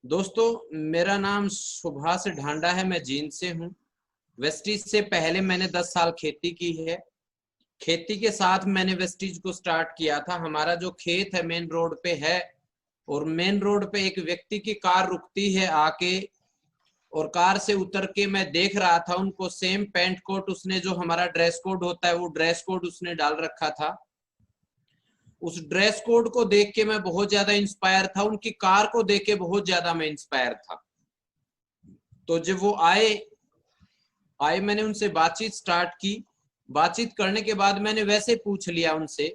दोस्तों, मेरा नाम सुभाष ढांडा है। मैं जींद से हूँ। वेस्टीज से पहले मैंने 10 साल खेती की है। खेती के साथ मैंने वेस्टीज को स्टार्ट किया था। हमारा जो खेत है मेन रोड पे है, और मेन रोड पे एक व्यक्ति की कार रुकती है आके, और कार से उतर के मैं देख रहा था उनको। सेम पैंट कोट उसने, जो हमारा ड्रेस कोड होता है, वो ड्रेस कोड उसने डाल रखा था। उस ड्रेस कोड को देख के मैं बहुत ज्यादा इंस्पायर था, उनकी कार को देख के बहुत ज्यादा मैं इंस्पायर था। तो जब वो आए मैंने उनसे बातचीत स्टार्ट की। बातचीत करने के बाद मैंने वैसे पूछ लिया उनसे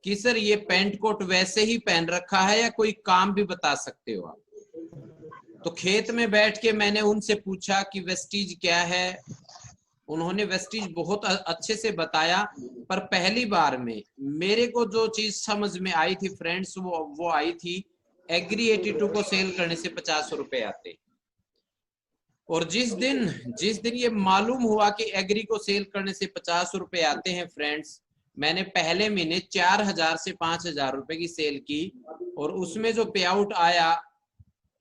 कि सर, ये पैंट कोट वैसे ही पहन रखा है या कोई काम भी बता सकते हो आप? तो खेत में बैठ के मैंने उनसे पूछा कि वेस्टीज क्या है। उन्होंने वेस्टीज बहुत अच्छे से बताया। पर पहली बार में मेरे को जो चीज समझ में आई थी फ्रेंड्स, वो आई थी, एग्री 82 को सेल करने से 50 रुपए आते। और जिस दिन ये मालूम हुआ कि एग्री को सेल करने से 50 रुपए आते हैं फ्रेंड्स, मैंने पहले महीने 4000 से 5000 रुपए की सेल की। और उसमें जो पे आउट आया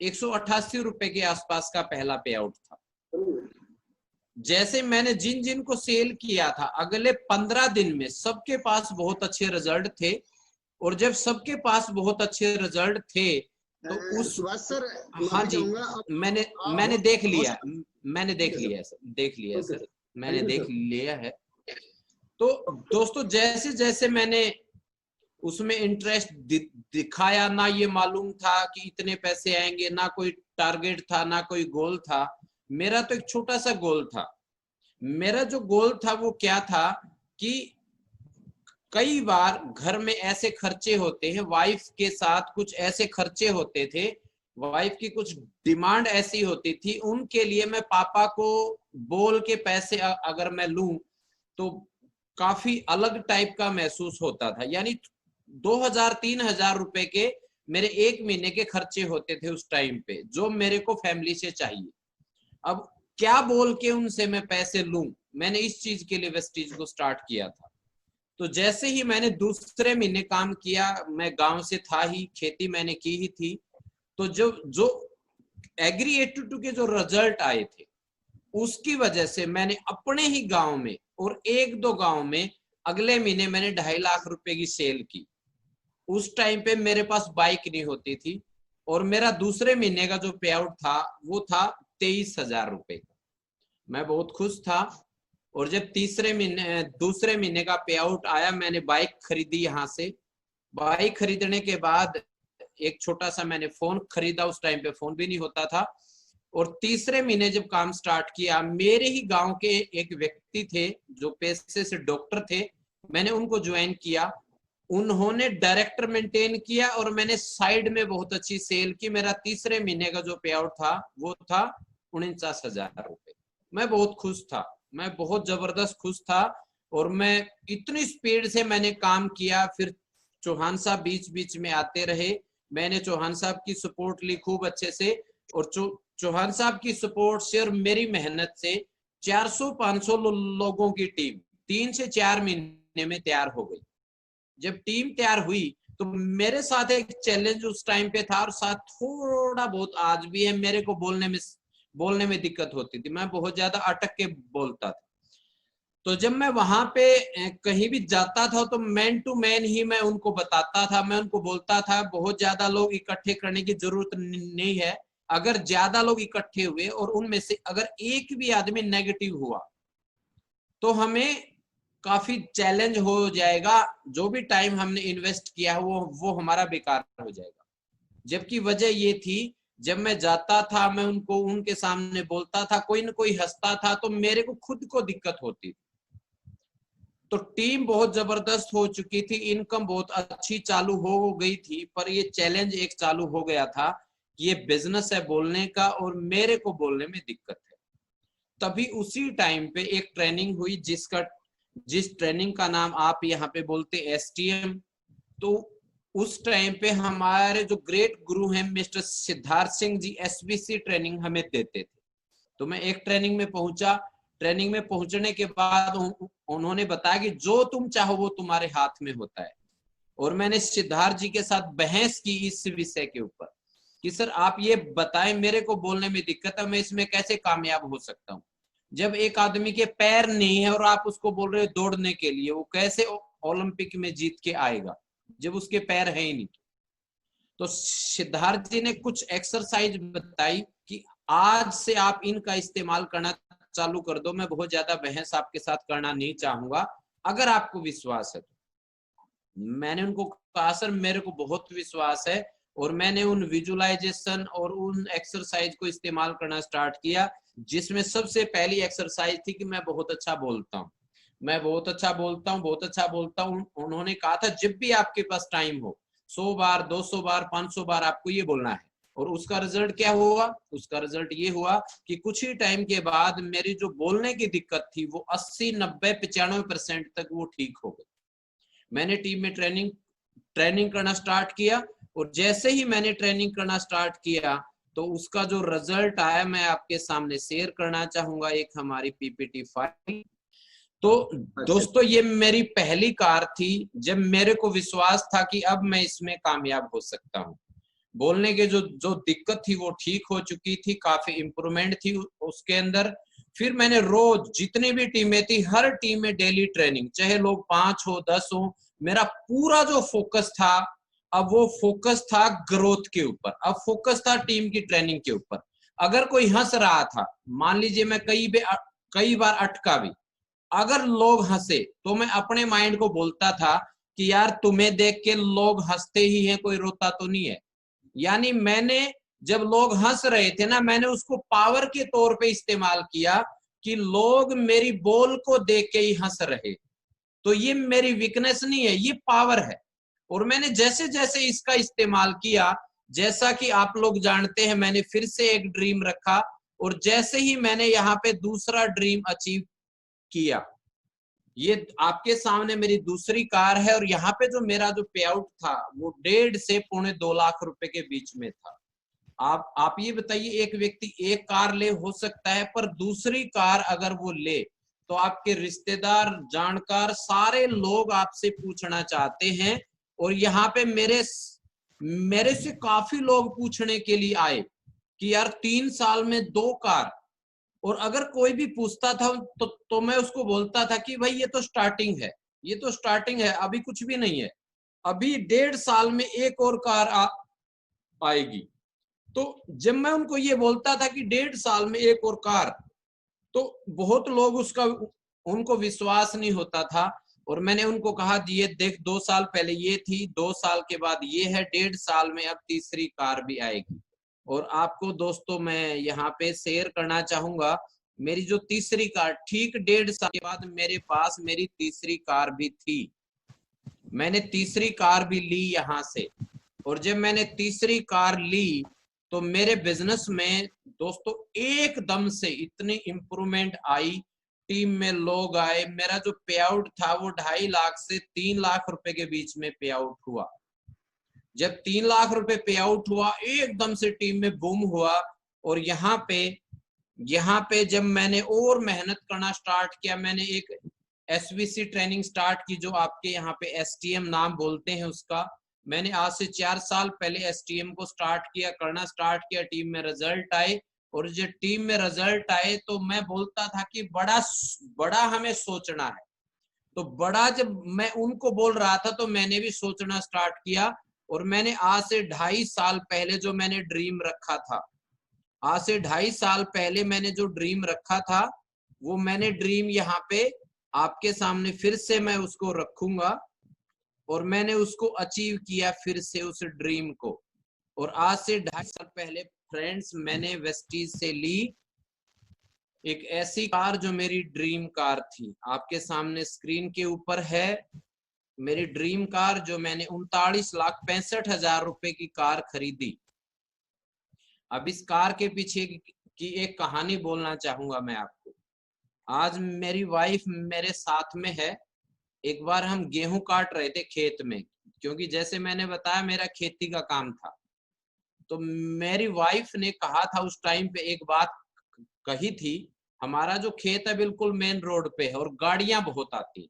188 रुपए के आसपास का पहला पे आउट था। जैसे मैंने जिन जिन को सेल किया था, अगले 15 दिन में सबके पास बहुत अच्छे रिजल्ट थे। और जब सबके पास बहुत अच्छे रिजल्ट थे तो उस सुभाष सर, हाँ जी, मैंने देख लिया मैंने देख लिया सर, मैंने देख लिया है। तो दोस्तों, जैसे जैसे मैंने उसमें इंटरेस्ट दिखाया, ना ये मालूम था कि इतने पैसे आएंगे, ना कोई टारगेट था, ना कोई गोल था। मेरा तो एक छोटा सा गोल था। मेरा जो गोल था वो क्या था कि कई बार घर में ऐसे खर्चे होते हैं, वाइफ के साथ कुछ ऐसे खर्चे होते थे, वाइफ की कुछ डिमांड ऐसी होती थी, उनके लिए मैं पापा को बोल के पैसे अगर मैं लूं तो काफी अलग टाइप का महसूस होता था। यानी 2000-3000 रुपए के मेरे एक महीने के खर्चे होते थे उस टाइम पे, जो मेरे को फैमिली से चाहिए। अब क्या बोल के उनसे मैं पैसे लूं? मैंने इस चीज के लिए वेस्टीज को स्टार्ट किया था। तो जैसे ही मैंने दूसरे महीने काम किया, मैं गांव से था ही, खेती मैंने की ही थी। तो जो जो एग्री 82 के जो रिजल्ट आए थे, उसकी वजह से मैंने अपने ही गांव में और एक दो गांव में अगले महीने मैंने 2.5 लाख रुपए की सेल की। उस टाइम पे मेरे पास बाइक नहीं होती थी, और मेरा दूसरे महीने का जो पे आउट था वो था 23,000 रुपए का। मैं बहुत खुश था। और जब दूसरे महीने का पे आउट आया, मैंने बाइक खरीदी यहाँ से। बाइक खरीदने के बाद एक छोटा सा मैंने फोन खरीदा, उस टाइम पे फोन भी नहीं होता था। और तीसरे महीने जब काम स्टार्ट किया, मेरे ही गांव के एक व्यक्ति थे जो पेशे से डॉक्टर थे, मैंने उनको ज्वाइन किया। उन्होंने डायरेक्टर मेंटेन किया और मैंने साइड में बहुत अच्छी सेल की। मेरा तीसरे महीने का जो पे आउट था वो था 49,000 रुपए। मैं बहुत खुश था, मैं बहुत जबरदस्त खुश था। और मैं इतनी स्पीड से मैंने काम किया। फिर चौहान साहब बीच बीच में आते रहे, मैंने चौहान साहब की सपोर्ट ली खूब अच्छे से। और चौहान साहब की सपोर्ट से और मेरी मेहनत से 400-500 लोगों की टीम 3 से 4 महीने में तैयार हो गई। जब टीम तैयार हुई तो मेरे साथ एक चैलेंज उस टाइम पे था, और साथ थोड़ा बहुत आज भी है, मेरे को बोलने में दिक्कत होती थी। मैं बहुत ज्यादा अटक के बोलता था। तो जब मैं वहां पे कहीं भी जाता था तो मैन टू मैन ही मैं उनको बताता था, मैं उनको बोलता था बहुत ज्यादा लोग इकट्ठे करने की जरूरत नहीं है। अगर ज्यादा लोग इकट्ठे हुए और उनमें से अगर एक भी आदमी नेगेटिव हुआ तो हमें काफी चैलेंज हो जाएगा। जो भी टाइम हमने इन्वेस्ट किया है वो हमारा बेकार हो जाएगा। जबकि वजह ये थी, जब मैं जाता था मैं उनको उनके सामने बोलता था, कोई ना कोई हंसता था, तो मेरे को खुद को दिक्कत होती थी। तो टीम बहुत जबरदस्त हो चुकी थी, इनकम बहुत अच्छी चालू हो गई थी। पर ये चैलेंज एक चालू हो गया था कि ये बिजनेस है बोलने का, और मेरे को बोलने में दिक्कत है। तभी उसी टाइम पे एक ट्रेनिंग हुई, जिस ट्रेनिंग का नाम आप यहाँ पे बोलते एसटीएम। तो उस टाइम पे हमारे जो ग्रेट गुरु हैं mister Siddharth Singh ji, SBC training हमें देते थे। तो मैं एक ट्रेनिंग में पहुंचा। ट्रेनिंग में पहुंचने के बाद उन्होंने बताया कि जो तुम चाहो वो तुम्हारे हाथ में होता है। और मैंने सिद्धार्थ जी के साथ बहस की इस विषय के ऊपर। कि सर आप ये बताएं, मेरे को बोलने में दिक्कत है, मैं इसमें कैसे कामयाब हो सकता हूँ। जब एक आदमी के पैर नहीं है और आप उसको बोल रहे हो दौड़ने के लिए, वो कैसे ओलंपिक में जीत के आएगा जब उसके पैर है ही नहीं। तो सिद्धार्थ जी ने कुछ एक्सरसाइज बताई कि आज से आप इनका इस्तेमाल करना चालू कर दो। मैं बहुत ज्यादा बहस आपके साथ करना नहीं चाहूंगा, अगर आपको विश्वास है तो। मैंने उनको कहा सर मेरे को बहुत विश्वास है, और मैंने उन विजुअलाइजेशन और उन एक्सरसाइज को इस्तेमाल करना स्टार्ट किया, जिसमें सबसे पहली एक्सरसाइज थी कि मैं बहुत अच्छा बोलता हूँ, मैं बहुत अच्छा बोलता हूँ, बहुत अच्छा बोलता हूँ। उन्होंने कहा था जब भी आपके पास टाइम हो 100 बार, 200 बार, 500 बार आपको ये बोलना है। और उसका रिजल्ट क्या हुआ? उसका रिजल्ट ये हुआ कि कुछ ही टाइम के बाद मेरी जो बोलने की दिक्कत थी वो 80, 90, 95% तक वो ठीक हो गई। मैंने टीम में ट्रेनिंग करना स्टार्ट किया, और जैसे ही मैंने ट्रेनिंग करना स्टार्ट किया तो उसका जो रिजल्ट आया मैं आपके सामने शेयर करना चाहूंगा, एक हमारी पीपीटी फाइल। तो दोस्तों ये मेरी पहली कार थी जब मेरे को विश्वास था कि अब मैं इसमें कामयाब हो सकता हूँ। बोलने के जो जो दिक्कत थी वो ठीक हो चुकी थी, काफी इंप्रूवमेंट थी उसके अंदर। फिर मैंने रोज जितनी भी टीमें थी, हर टीम में डेली ट्रेनिंग, चाहे लोग 5 हो 10 हो, मेरा पूरा जो फोकस था, अब वो फोकस था ग्रोथ के ऊपर, अब फोकस था टीम की ट्रेनिंग के ऊपर। अगर कोई हंस रहा था, मान लीजिए मैं कई बार अटका भी, अगर लोग हंसे तो मैं अपने माइंड को बोलता था कि यार तुम्हें देख के लोग हंसते ही हैं, कोई रोता तो नहीं है। यानी मैंने जब लोग हंस रहे थे ना, मैंने उसको पावर के तौर पे इस्तेमाल किया कि लोग मेरी बोल को देख के ही हंस रहे। तो ये मेरी वीकनेस नहीं है, ये पावर है। और मैंने जैसे जैसे इसका इस्तेमाल किया, जैसा कि आप लोग जानते हैं, मैंने फिर से एक ड्रीम रखा, और जैसे ही मैंने यहाँ पे दूसरा ड्रीम अचीव किया, ये आपके सामने मेरी दूसरी कार है, और यहाँ पे जो मेरा जो पे आउट था वो 1.5 से 2.25 लाख रुपए के बीच में था। आप ये बताइए, एक व्यक्ति एक कार ले हो सकता है, पर दूसरी कार अगर वो ले तो आपके रिश्तेदार, जानकार, सारे लोग आपसे पूछना चाहते हैं। और यहाँ पे मेरे से काफी लोग पूछने के लिए आए कि यार 3 साल में 2 कार। और अगर कोई भी पूछता था तो मैं उसको बोलता था कि भाई ये तो स्टार्टिंग है, ये तो स्टार्टिंग है, अभी कुछ भी नहीं है, अभी 1.5 साल में एक और कार आएगी। तो जब मैं उनको ये बोलता था कि 1.5 साल में एक और कार, तो बहुत लोग उनको विश्वास नहीं होता था। और मैंने उनको कहा ये देख, 2 साल पहले ये थी, 2 साल के बाद ये है, 1.5 साल में अब तीसरी कार भी आएगी। और आपको दोस्तों मैं यहाँ पे शेयर करना चाहूंगा, मेरी जो तीसरी कार, ठीक 1.5 साल के बाद मेरे पास मेरी तीसरी कार भी थी। मैंने तीसरी कार भी ली यहाँ से। और जब मैंने तीसरी कार ली तो मेरे बिजनेस में दोस्तों एकदम से इतनी इंप्रूवमेंट आई, टीम में लोग आए, मेरा जो पे आउट था वो 2.5 लाख से 3 लाख रुपए के बीच में पे आउट हुआ। जब 3 लाख रुपए पे आउट हुआ, एकदम से टीम में बूम हुआ। और यहाँ पे जब मैंने और मेहनत करना स्टार्ट किया, मैंने एक एसवीसी ट्रेनिंग स्टार्ट की, जो आपके यहाँ पे एसटीएम नाम बोलते हैं उसका। मैंने आज से 4 साल पहले एसटीएम को करना स्टार्ट किया, टीम में रिजल्ट आए। और जब टीम में रिजल्ट आए तो मैं बोलता था कि बड़ा हमें सोचना है। तो बड़ा जब मैं उनको बोल रहा था तो मैंने भी सोचना स्टार्ट किया। और मैंने आज से 2.5 साल पहले जो मैंने ड्रीम रखा था, आज से 2.5 साल पहले मैंने जो ड्रीम रखा था, वो मैंने ड्रीम यहाँ पे आपके सामने फिर से मैं उसको रखूंगा। और मैंने उसको अचीव किया फिर से उस ड्रीम को। और आज से 2.5 साल पहले फ्रेंड्स, मैंने वेस्टीज से ली एक ऐसी कार जो मेरी ड्रीम कार थी। आपके सामने स्क्रीन के ऊपर है मेरी ड्रीम कार, जो मैंने 39,65,000 रुपए की कार खरीदी। अब इस कार के पीछे की एक कहानी बोलना चाहूंगा मैं आपको। आज मेरी वाइफ मेरे साथ में है। एक बार हम गेहूं काट रहे थे खेत में, क्योंकि जैसे मैंने बताया मेरा खेती का काम था। तो मेरी वाइफ ने कहा था उस टाइम पे, एक बात कही थी, हमारा जो खेत है बिल्कुल मेन रोड पे है और गाड़ियां बहुत आती।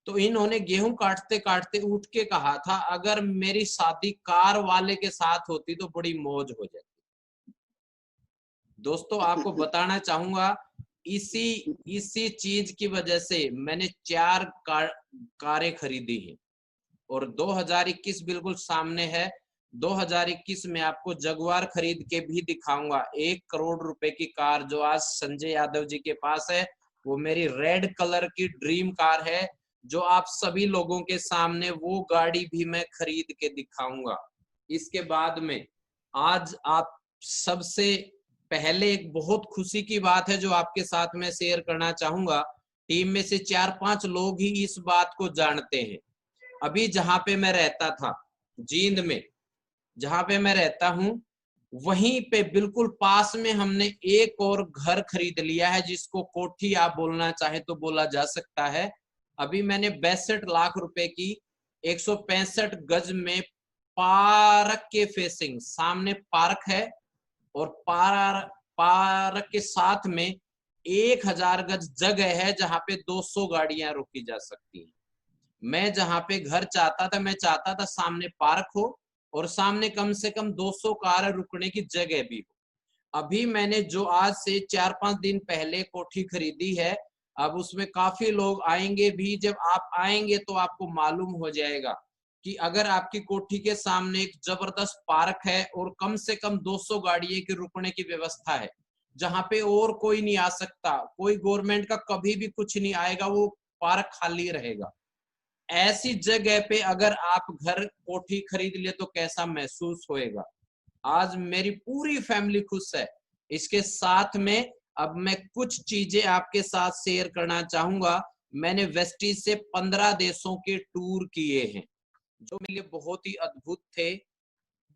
तो इन्होंने गेहूं काटते काटते उठ के कहा था, अगर मेरी शादी कार वाले के साथ होती तो बड़ी मौज हो जाती। दोस्तों आपको बताना चाहूंगा, इसी चीज की वजह से मैंने 4 कारें खरीदी हैं। और 2021 बिल्कुल सामने है। 2021 में आपको जगुआर खरीद के भी दिखाऊंगा। 1 करोड़ रुपए की कार जो आज संजय यादव जी के पास है, वो मेरी रेड कलर की ड्रीम कार है, जो आप सभी लोगों के सामने वो गाड़ी भी मैं खरीद के दिखाऊंगा। इसके बाद में आज आप सबसे पहले एक बहुत खुशी की बात है जो आपके साथ में शेयर करना चाहूंगा। टीम में से 4-5 लोग ही इस बात को जानते हैं। अभी जहां पे मैं रहता था, जींद में जहां पे मैं रहता हूं, वहीं पे बिल्कुल पास में हमने एक और घर खरीद लिया है, जिसको कोठी आप बोलना चाहे तो बोला जा सकता है। अभी मैंने 62 लाख रुपए की 165 गज में पार्क के फेसिंग सामने पार्क है, और पार्क के साथ में 1000 गज जगह है जहां पे 200 गाड़ियां रोकी जा सकती हैं। मैं जहां पे घर चाहता था, मैं चाहता था सामने पार्क हो और सामने कम से कम 200 कार रुकने की जगह भी हो। अभी मैंने जो आज से 4-5 दिन पहले कोठी खरीदी है, अब उसमें काफी लोग आएंगे भी। जब आप आएंगे तो आपको मालूम हो जाएगा कि अगर आपकी कोठी के सामने एक जबरदस्त पार्क है और कम से कम 200 गाड़ियों के रुकने की व्यवस्था है, जहां पे और कोई नहीं आ सकता, कोई गवर्नमेंट का कभी भी कुछ नहीं आएगा, वो पार्क खाली रहेगा। ऐसी जगह पे अगर आप घर कोठी खरीद लिए तो कैसा महसूस होएगा। आज मेरी पूरी फैमिली खुश है। इसके साथ में अब मैं कुछ चीजें आपके साथ शेयर करना चाहूंगा। मैंने वेस्टीज से 15 देशों के टूर किए हैं, जो मेरे लिए बहुत ही अद्भुत थे।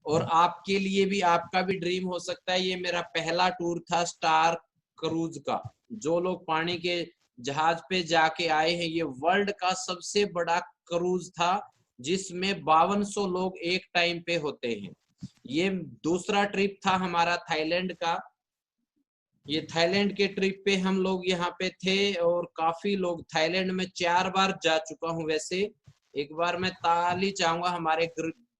और आपके लिए भी, आपका भी ड्रीम हो सकता है। ये मेरा पहला टूर था स्टार क्रूज का। जो लोग पानी के जहाज पे जाके आए हैं, ये वर्ल्ड का सबसे बड़ा क्रूज था, जिसमें 5200 लोग एक टाइम पे होते हैं। ये दूसरा ट्रिप था हमारा थाईलैंड का। ये थाईलैंड के ट्रिप पे हम लोग यहाँ पे थे, और काफी लोग, थाईलैंड में 4 बार जा चुका हूँ वैसे। एक बार मैं ताली चाहूंगा हमारे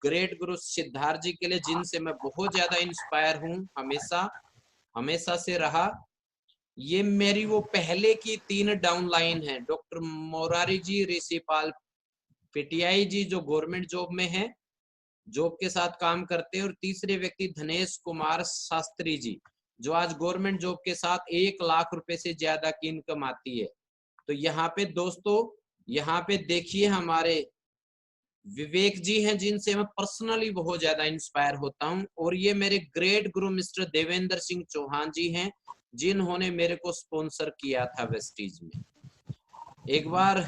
ग्रेट गुरु सिद्धार्थ जी के लिए, जिनसे मैं बहुत ज्यादा इंस्पायर हूँ, हमेशा से रहा। ये मेरी वो पहले की 3 डाउन लाइन है। डॉक्टर मोरारी जी, ऋषिपाल पीटीआई जी जो गवर्नमेंट जॉब में है, जॉब के साथ काम करते हैं, और तीसरे व्यक्ति धनेश कुमार शास्त्री जी, जो आज गवर्नमेंट जॉब के साथ 1 लाख रुपए से ज्यादा की इनकम आती है। तो यहाँ पे दोस्तों, यहाँ पे देखिए हमारे विवेक जी हैं, जिनसे मैं पर्सनली बहुत ज्यादा इंस्पायर होता हूँ। और ये मेरे ग्रेट गुरु मिस्टर देवेंद्र सिंह चौहान जी हैं, जिन्होंने मेरे को स्पॉन्सर किया था वेस्टीज में। एक बार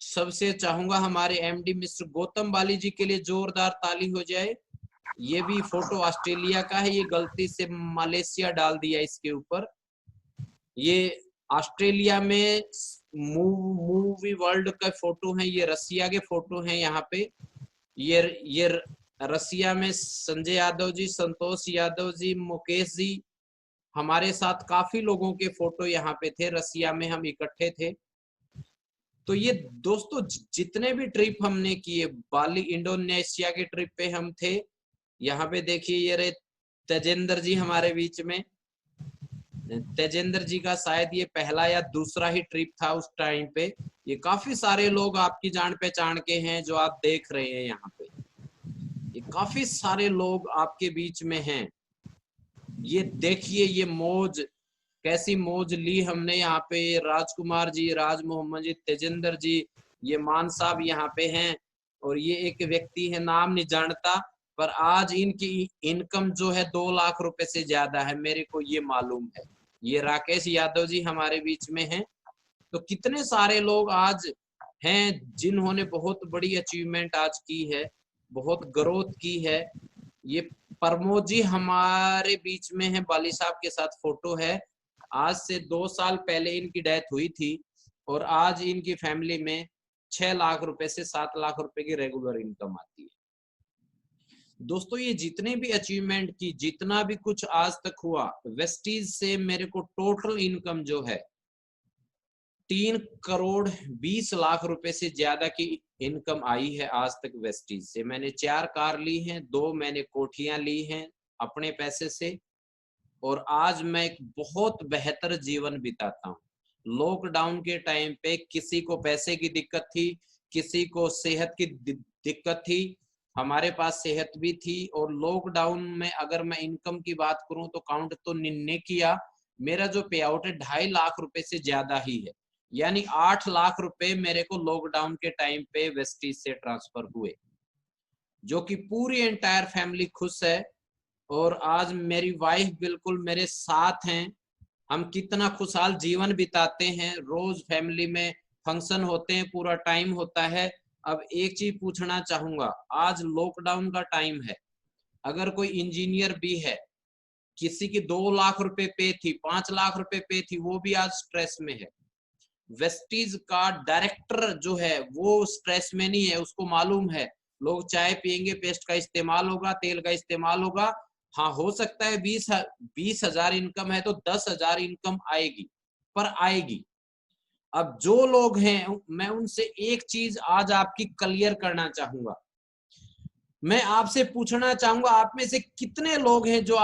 सबसे चाहूंगा हमारे एमडी मिस्टर गौतम बाली जी के लिए जोरदार ताली हो जाए। ये भी फोटो ऑस्ट्रेलिया का है, ये गलती से मलेशिया डाल दिया इसके ऊपर। ये ऑस्ट्रेलिया में मूवी वर्ल्ड का फोटो है, ये रसिया के फोटो हैं। यहाँ पे ये रसिया में संजय यादव जी, संतोष यादव जी, मुकेश जी, हमारे साथ काफी लोगों के फोटो यहाँ पे थे। रसिया में हम इकट्ठे थे। तो ये दोस्तों जितने भी ट्रिप हमने किए, बाली इंडोनेशिया के ट्रिप पे हम थे। यहाँ पे देखिए ये रहे तेजेंद्र जी हमारे बीच में। तेजेंद्र जी का शायद ये पहला या दूसरा ही ट्रिप था उस टाइम पे। ये काफी सारे लोग आपकी जान पहचान के हैं जो आप देख रहे हैं यहाँ पे। ये काफी सारे लोग आपके बीच में हैं। ये देखिए ये मौज, कैसी मौज ली हमने यहाँ पे। राजकुमार जी, राज मोहम्मद जी, तेजेंद्र जी, ये मान साहब यहाँ पे हैं। और ये एक व्यक्ति है, नाम नहीं जानता, पर आज इनकी इनकम जो है 2 लाख रुपए से ज्यादा है, मेरे को ये मालूम है। ये राकेश यादव जी हमारे बीच में हैं। तो कितने सारे लोग आज हैं जिन्होंने बहुत बड़ी अचीवमेंट आज की है, बहुत ग्रोथ की है। ये प्रमोद जी हमारे बीच में है, बाली साहब के साथ फोटो है। आज से 2 साल पहले इनकी डेथ हुई थी, और आज इनकी फैमिली में 6 लाख रुपए से 7 लाख रुपए की रेगुलर इनकम आती है। दोस्तों ये जितने भी अचीवमेंट की, जितना भी कुछ आज तक हुआ, वेस्टीज से मेरे को टोटल इनकम जो है 3,20,00,000 रुपए से ज्यादा की इनकम आई है आज तक वेस्टीज से। मैंने 4 कार ली हैं, 2 मैंने कोठियां ली हैं अपने पैसे से, और आज मैं एक बहुत बेहतर जीवन बिताता हूँ। लॉकडाउन के टाइम पे किसी को पैसे की दिक्कत थी, किसी को सेहत की दिक्कत थी, हमारे पास सेहत भी थी। और लॉकडाउन में अगर मैं इनकम की बात करूं तो काउंट तो ने किया, मेरा जो पे आउट है 2.5 लाख रुपए से ज्यादा ही है, यानी 8 लाख रुपए मेरे को लॉकडाउन के टाइम पे वेस्टीज से ट्रांसफर हुए, जो कि पूरी एंटायर फैमिली खुश है। और आज मेरी वाइफ बिल्कुल मेरे साथ हैं, हम कितना खुशहाल जीवन बिताते हैं, रोज फैमिली में फंक्शन होते हैं, पूरा टाइम होता है। अब एक चीज पूछना चाहूंगा, आज लॉकडाउन का टाइम है, अगर कोई इंजीनियर भी है, किसी की 2 लाख रुपए पे थी, 5 लाख रुपए पे थी, वो भी आज स्ट्रेस में है। वेस्टीज का डायरेक्टर जो है वो स्ट्रेस में नहीं है, उसको मालूम है लोग चाय पियेंगे, पेस्ट का इस्तेमाल होगा, तेल का इस्तेमाल होगा। हाँ, हो सकता है 20,000 इनकम है तो 10,000 इनकम आएगी, पर आएगी। अब जो लोग हैं, मैं उनसे एक चीज आज आपकी क्लियर करना चाहूंगा। मैं आपसे पूछना चाहूंगा, आप में से कितने लोग हैं जो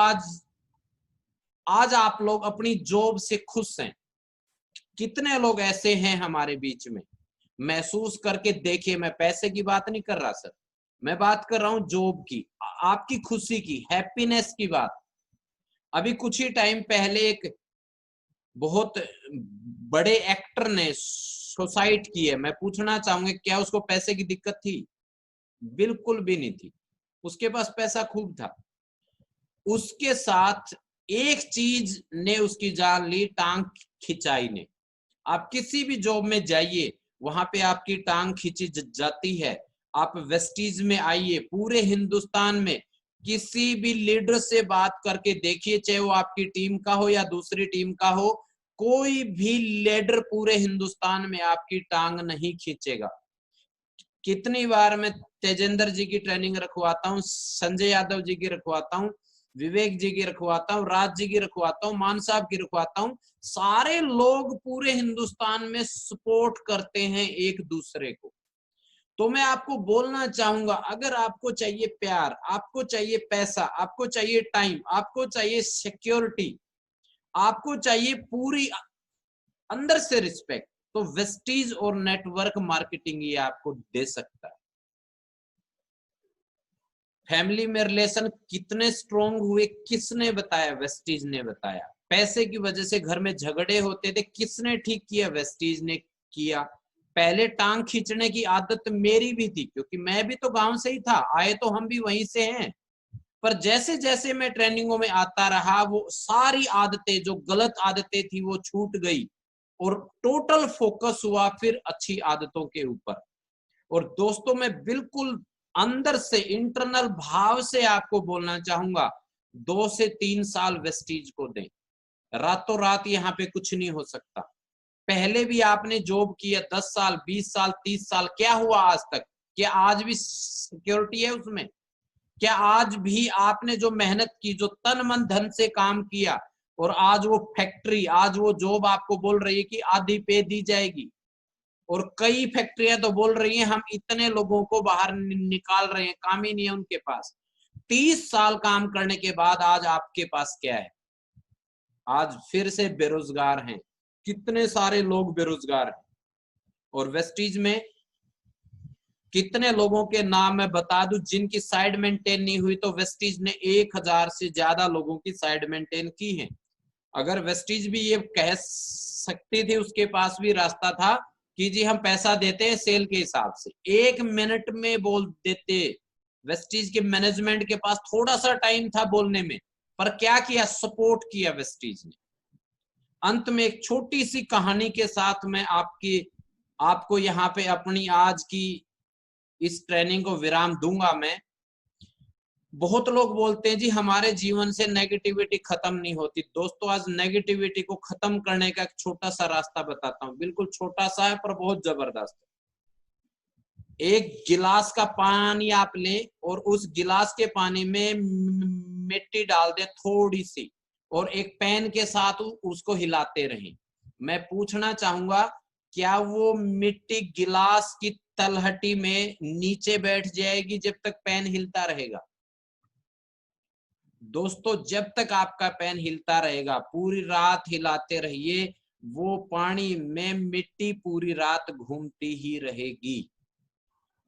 आज आप लोग अपनी जॉब से खुश हैं? कितने लोग ऐसे हैं हमारे बीच में? महसूस करके देखिए, मैं पैसे की बात नहीं कर रहा सर, मैं बात कर रहा हूं जॉब की, आपकी खुशी की, हैप्पीनेस की बात। अभी कुछ ही टाइम पहले एक बहुत बड़े एक्टर ने सुसाइड की है, मैं पूछना चाहूंगा क्या उसको पैसे की दिक्कत थी? बिल्कुल भी नहीं थी, उसके पास पैसा खूब था। उसके साथ एक चीज ने उसकी जान ली, टांग खिंचाई ने। आप किसी भी जॉब में जाइए, वहां पे आपकी टांग खींची जाती है। आप वेस्टीज में आइए, पूरे हिंदुस्तान में किसी भी लीडर से बात करके देखिए, चाहे वो आपकी टीम का हो या दूसरी टीम का हो, कोई भी लीडर पूरे हिंदुस्तान में आपकी टांग नहीं खींचेगा। कितनी बार मैं तेजेंद्र जी की ट्रेनिंग रखवाता हूँ, संजय यादव जी की रखवाता हूँ, विवेक जी की रखवाता हूँ, राज जी की रखवाता हूँ, मान साहब की रखवाता हूँ। सारे लोग पूरे हिंदुस्तान में सपोर्ट करते हैं एक दूसरे को। तो मैं आपको बोलना चाहूंगा, अगर आपको चाहिए प्यार, आपको चाहिए पैसा, आपको चाहिए टाइम, आपको चाहिए सिक्योरिटी, आपको चाहिए पूरी अंदर से रिस्पेक्ट, तो वेस्टीज और नेटवर्क मार्केटिंग ये आपको दे सकता है। फैमिली में रिलेशन कितने स्ट्रोंग हुए, किसने बताया? वेस्टीज ने बताया। पैसे की वजह से घर में झगड़े होते थे, किसने ठीक किया? वेस्टीज ने किया। पहले टांग खींचने की आदत मेरी भी थी, क्योंकि मैं भी तो गांव से ही था, आए तो हम भी वहीं से हैं। पर जैसे जैसे मैं ट्रेनिंगों में आता रहा, वो सारी आदतें जो गलत आदतें थी वो छूट गई, और टोटल फोकस हुआ फिर अच्छी आदतों के ऊपर। और दोस्तों, मैं बिल्कुल अंदर से इंटरनल भाव से आपको बोलना चाहूंगा, 2 से 3 साल वेस्टीज को दें, रातों रात यहाँ पे कुछ नहीं हो सकता। पहले भी आपने जॉब किया 10 साल, 20 साल, 30 साल, क्या हुआ आज तक? क्या आज भी सिक्योरिटी है उसमें? क्या आज भी आपने जो मेहनत की, जो तन मन धन से काम किया, और आज वो फैक्ट्री, आज वो जॉब आपको बोल रही है कि आधी पे दी जाएगी, और कई फैक्ट्रियां तो बोल रही हैं हम इतने लोगों को बाहर निकाल रहे हैं, काम ही नहीं है उनके पास। 30 साल काम करने के बाद आज आपके पास क्या है? आज फिर से बेरोजगार हैं, कितने सारे लोग बेरोजगार हैं। और वेस्टीज में कितने लोगों के नाम मैं बता दूं जिनकी साइड मेंटेन नहीं हुई, तो वेस्टीज ने 1000 से ज्यादा लोगों की साइड मेंटेन की है। अगर वेस्टीज भी ये कह सकती थी, उसके पास भी रास्ता था कि जी हम पैसा देते हैं सेल के हिसाब से, 1 मिनट में बोल देते। वेस्टीज के मैनेजमेंट के पास थोड़ा सा टाइम था बोलने में, पर क्या किया? सपोर्ट किया वेस्टीज ने। अंत में एक छोटी सी कहानी के साथ मैं आपको यहाँ पे अपनी आज की इस ट्रेनिंग को विराम दूंगा। मैं, बहुत लोग बोलते हैं जी हमारे जीवन से नेगेटिविटी खत्म नहीं होती। दोस्तों, आज नेगेटिविटी को खत्म करने का एक छोटा सा रास्ता बताता हूँ, बिल्कुल छोटा सा है पर बहुत जबरदस्त। एक गिलास का पानी आप लें, और उस गिलास के पानी में मिट्टी डाल दें थोड़ी सी, और एक पेन के साथ उसको हिलाते रहें। मैं पूछना चाहूंगा, क्या वो मिट्टी गिलास की तलहटी में नीचे बैठ जाएगी जब तक पेन हिलता रहेगा? दोस्तों, जब तक आपका पेन हिलता रहेगा, पूरी रात हिलाते रहिए, वो पानी में मिट्टी पूरी रात घूमती ही रहेगी।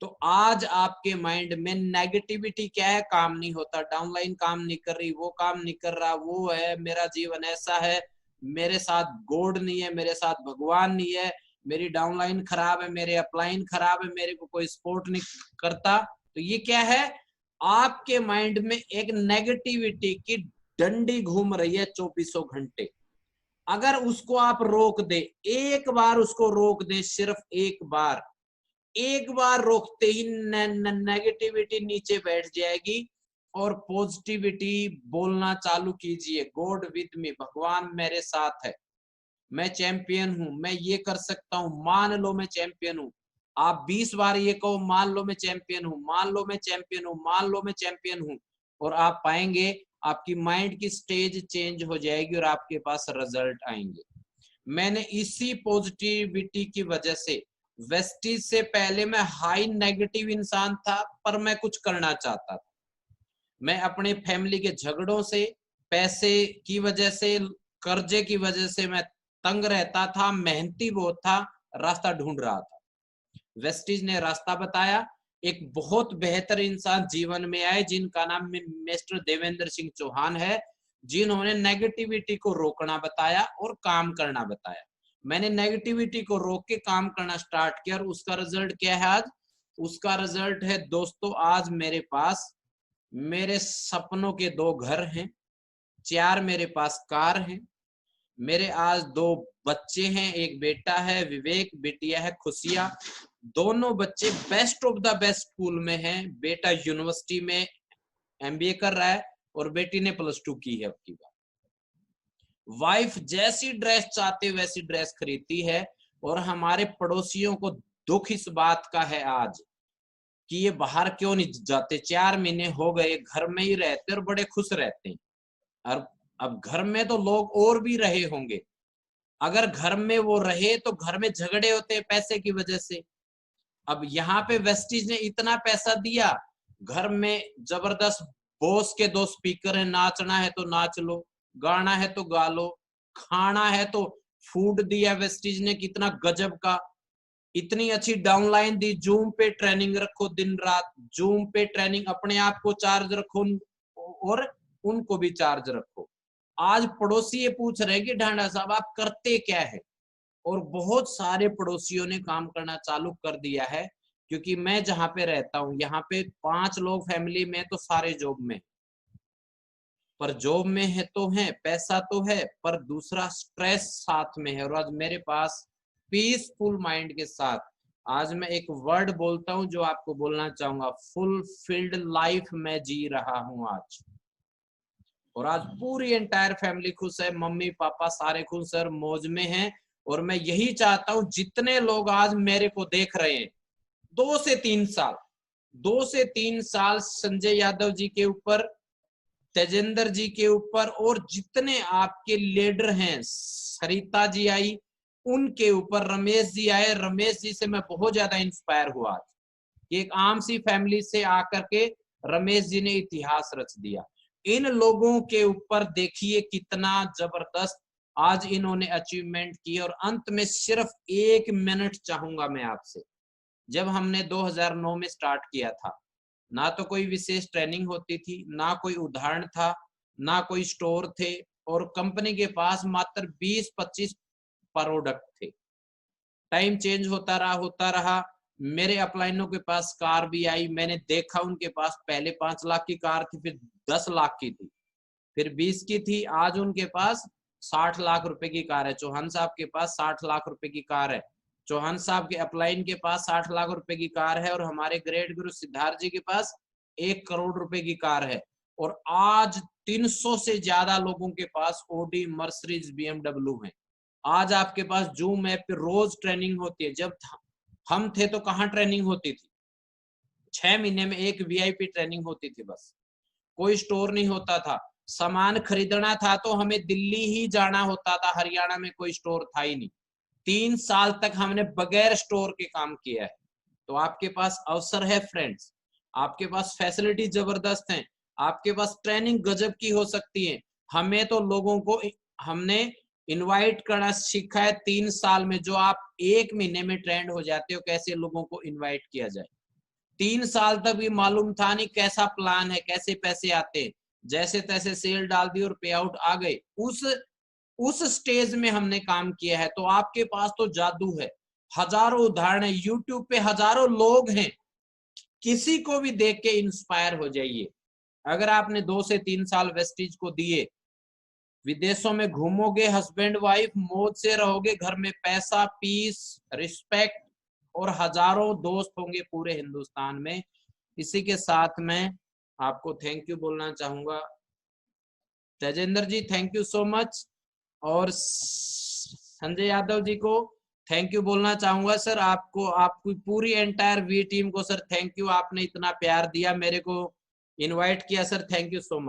तो आज आपके माइंड में नेगेटिविटी क्या है? काम नहीं होता, डाउनलाइन काम नहीं कर रही, वो काम नहीं कर रहा, वो है, मेरा जीवन ऐसा है, मेरे साथ गॉड नहीं है, मेरे साथ भगवान नहीं है, मेरी डाउनलाइन खराब है, मेरे अपलाइन खराब है, मेरे को कोई सपोर्ट नहीं करता। तो ये क्या है? आपके माइंड में एक नेगेटिविटी की डंडी घूम रही है 24 घंटे। अगर उसको आप रोक दे, एक बार उसको रोक दे, सिर्फ एक बार रोकते ही नेगेटिविटी नीचे बैठ जाएगी और पॉजिटिविटी बोलना चालू कीजिए। गॉड विद मी, भगवान मेरे साथ है, मैं चैंपियन हूं, मैं ये कर सकता हूं, मान लो मैं चैंपियन हूं। आप 20 बार ये कहो, मान लो मैं चैंपियन हूं, मान लो मैं चैंपियन हूं, मान लो मैं चैंपियन हूं, और आप पाएंगे आपकी माइंड की स्टेज चेंज हो जाएगी और आपके पास रिजल्ट आएंगे। मैंने इसी पॉजिटिविटी की वजह से, वेस्टीज से पहले मैं हाई नेगेटिव इंसान था, पर मैं कुछ करना चाहता था। मैं अपने फैमिली के झगड़ों से, पैसे की वजह से, कर्जे की वजह से मैं तंग रहता था, मेहनती बहुत था, रास्ता ढूंढ रहा था। वेस्टीज ने रास्ता बताया। एक बहुत बेहतर इंसान जीवन में आए जिनका नाम मिस्टर देवेंद्र सिंह चौहान है, जिन्होंने नेगेटिविटी को रोकना बताया और काम करना बताया। मैंने नेगेटिविटी को रोक के काम करना स्टार्ट किया और उसका रिजल्ट क्या है आज? उसका रिजल्ट है दोस्तों, आज मेरे पास मेरे सपनों के 2 घर हैं, 4 मेरे पास कार हैं, मेरे आज 2 बच्चे हैं, एक बेटा है विवेक, बेटिया है खुशिया। दोनों बच्चे best of the best school में हैं। बेटा यूनिवर्सिटी में एमबीए कर रहा है और बेटी ने +2 की है अब की बार। वाइफ जैसी ड्रेस चाहते वैसी ड्रेस खरीदती है। और हमारे पड़ोसियों को दुख इस बात का है आज कि ये बाहर क्यों नहीं जाते, 4 महीने हो गए घर में ही रहते और बड़े खुश रहते हैं। और अब घर में तो लोग और भी रहे होंगे, अगर घर में वो रहे तो घर में झगड़े होते हैं पैसे की वजह से। अब यहाँ पे वेस्टीज ने इतना पैसा दिया, घर में जबरदस्त बॉस के 2 स्पीकर है, नाचना है तो नाच लो, गाना है तो गा लो, खाना है तो फूड दिया वेस्टीज ने कितना गजब का, इतनी अच्छी डाउनलाइन दी, जूम पे ट्रेनिंग रखो दिन रात, जूम पे ट्रेनिंग, अपने आप को चार्ज रखो और उनको भी चार्ज रखो। आज पड़ोसी ये पूछ रहे कि ढांडा साहब आप करते क्या है? और बहुत सारे पड़ोसियों ने काम करना चालू कर दिया है, क्योंकि मैं जहां पे रहता हूँ यहाँ पे 5 लोग फैमिली में, तो सारे जॉब में, पर जॉब में है तो है, पैसा तो है, पर दूसरा स्ट्रेस साथ में है। और आज मेरे पास पीसफुल माइंड के साथ आज मैं एक वर्ड बोलता हूं जो आपको बोलना चाहूंगा, फुलफिल्ड लाइफ मैं जी रहा हूं आज। और आज पूरी एंटायर फैमिली खुश है, मम्मी पापा सारे खुश और मौज में हैं। और मैं यही चाहता हूं जितने लोग आज मेरे को देख रहे हैं, 2 से 3 साल संजय यादव जी के ऊपर, तेजेंद्र जी के ऊपर, और जितने आपके लीडर हैं, सरिता जी आई, उनके ऊपर रमेश जी आए। रमेश जी से मैं बहुत ज्यादा इंस्पायर हुआ आज। एक आम सी फैमिली से आकर के रमेश जी ने इतिहास रच दिया। इन लोगों के ऊपर देखिए कितना जबरदस्त आज इन्होंने अचीवमेंट की। और अंत में सिर्फ 1 मिनट चाहूंगा मैं आपसे। जब हमने 2009 में स्टार्ट किया था, ना तो कोई विशेष ट्रेनिंग होती थी, ना कोई उदाहरण था, ना कोई स्टोर थे, और कंपनी के पास मात्र 20-25 प्रोडक्ट थे। टाइम चेंज होता रहा। मेरे अपलाइनों के पास कार भी आई, मैंने देखा उनके पास पहले 5 लाख की कार थी, फिर 10 लाख की थी, फिर 20 की थी, आज उनके पास 60 लाख रुपए की कार है। चौहान साहब के पास 60 लाख रुपए की कार है। चौहान साहब के अपलाइन के पास 60 लाख रुपए की कार है। और हमारे ग्रेट गुरु सिद्धार्थ जी के पास 1 करोड़ रुपए की कार है। और आज 300 से ज्यादा लोगों के पास ओडी, मर्सिडीज, BMW है। आज आपके पास जूम ऐप पे रोज ट्रेनिंग होती है। जब हम थे तो कहाँ ट्रेनिंग होती थी? 6 महीने में एक VIP ट्रेनिंग होती थी बस। कोई स्टोर नहीं होता था। सामान खरीदना था तो हमें दिल्ली ही जाना होता था, हरियाणा में कोई स्टोर था ही नहीं। 3 साल तक हमने बगैर स्टोर के काम किया है। तो आपके पास अवसर है फ्रेंड्स, आपके पास फैसिलिटी जबरदस्त है, आपके पास ट्रेनिंग गजब की हो सकती है। हमें तो लोगों को हमने इनवाइट करना सीखा है 3 साल में, जो आप 1 महीने में ट्रेंड हो जाते हो कैसे लोगों को इनवाइट किया जाए। 3 साल तक भी मालूम था नहीं कैसा प्लान है, कैसे पैसे आते हैं, जैसे तैसे सेल डाल दी और पे आउट आ गए। उस स्टेज में हमने काम किया है। तो आपके पास तो जादू है, हजारों उदाहरण है, यूट्यूब पे हजारों लोग हैं, किसी को भी देख के इंस्पायर हो जाइए। अगर आपने 2 से 3 साल वेस्टीज को दिए, विदेशों में घूमोगे, हस्बैंड वाइफ मौज से रहोगे, घर में पैसा, पीस, रिस्पेक्ट और हजारों दोस्त होंगे पूरे हिंदुस्तान में। इसी के साथ में आपको थैंक यू बोलना चाहूंगा। तेजेंद्र जी थैंक यू सो मच, और संजय यादव जी को थैंक यू बोलना चाहूंगा। सर आपको, आपकी पूरी एंटायर वी टीम को सर थैंक यू, आपने इतना प्यार दिया, मेरे को इनवाइट किया sir, thank you so much.